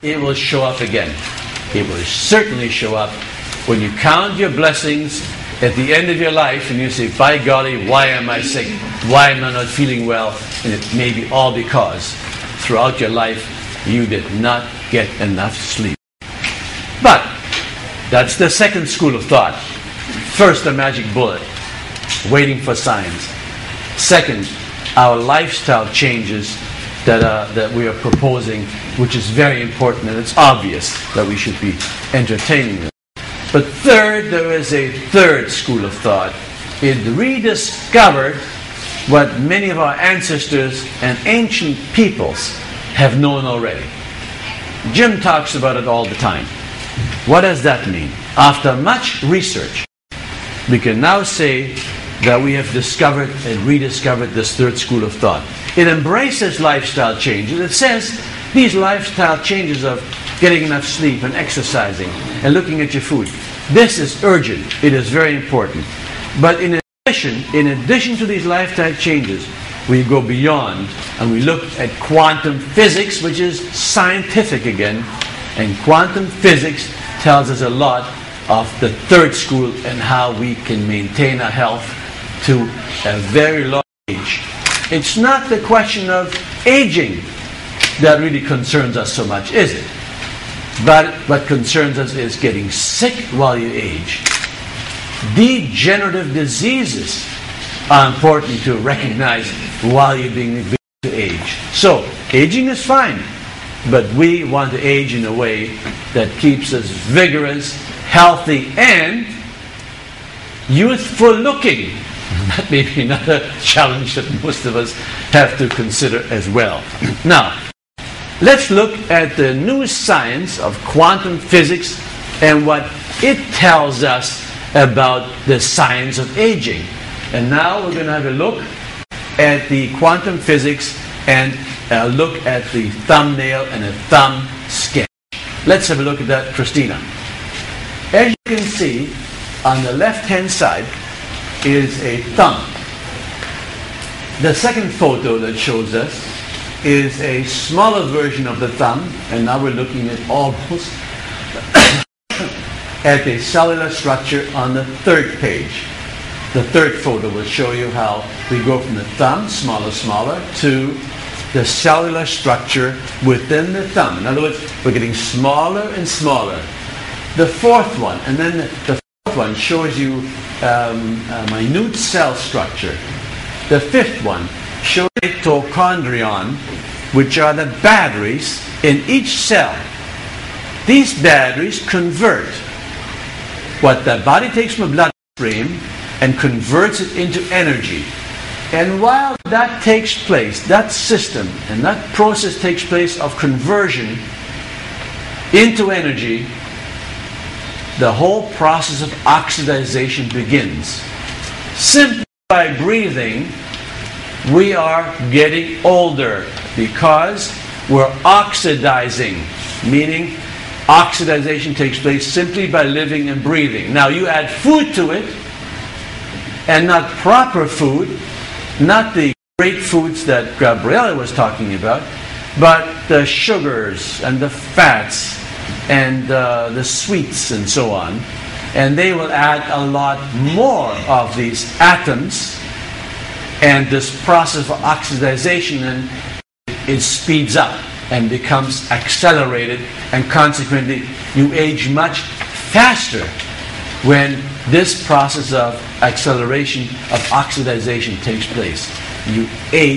it will show up again. It will certainly show up when you count your blessings at the end of your life and you say, by golly, why am I sick? Why am I not feeling well? And it may be all because throughout your life you did not get enough sleep. But that's the second school of thought. First, the magic bullet, waiting for signs. Second, our lifestyle changes that we are proposing, which is very important, and it's obvious that we should be entertaining them. But third, there is a third school of thought. It rediscovered what many of our ancestors and ancient peoples have known already. Jim talks about it all the time. What does that mean? After much research, we can now say that we have discovered and rediscovered this third school of thought. It embraces lifestyle changes. It says these lifestyle changes of getting enough sleep and exercising and looking at your food, this is urgent. It is very important. But in addition to these lifestyle changes, we go beyond and we look at quantum physics, which is scientific again. And quantum physics tells us a lot of the third school and how we can maintain our health to a very long age. It's not the question of aging that really concerns us so much, is it? But what concerns us is getting sick while you age. Degenerative diseases are important to recognize while you're being to age. So, aging is fine, but we want to age in a way that keeps us vigorous, healthy, and youthful looking. That may be another challenge that most of us have to consider as well. Now, let's look at the new science of quantum physics and what it tells us about the science of aging. And now we're going to have a look at the quantum physics and a look at the thumbnail and a thumb sketch. Let's have a look at that, Christina. As you can see, on the left-hand side is a thumb. The second photo that shows us is a smaller version of the thumb, and now we're looking at almost at a cellular structure on the third page. The third photo will show you how we go from the thumb, smaller, to the cellular structure within the thumb. In other words, we're getting smaller and smaller. The fourth one, and then the fourth one shows you a minute cell structure. The fifth one shows mitochondrion, which are the batteries in each cell. These batteries convert what the body takes from a bloodstream and converts it into energy. And while that takes place, that system and that process takes place of conversion into energy, the whole process of oxidization begins. Simply by breathing, we are getting older because we're oxidizing, meaning oxidization takes place simply by living and breathing. Now you add food to it, and not proper food, not the great foods that Gabriella was talking about, but the sugars and the fats and the sweets and so on. And they will add a lot more of these atoms, and this process of oxidization, and it speeds up and becomes accelerated, and consequently you age much faster when this process of acceleration of oxidization takes place. You age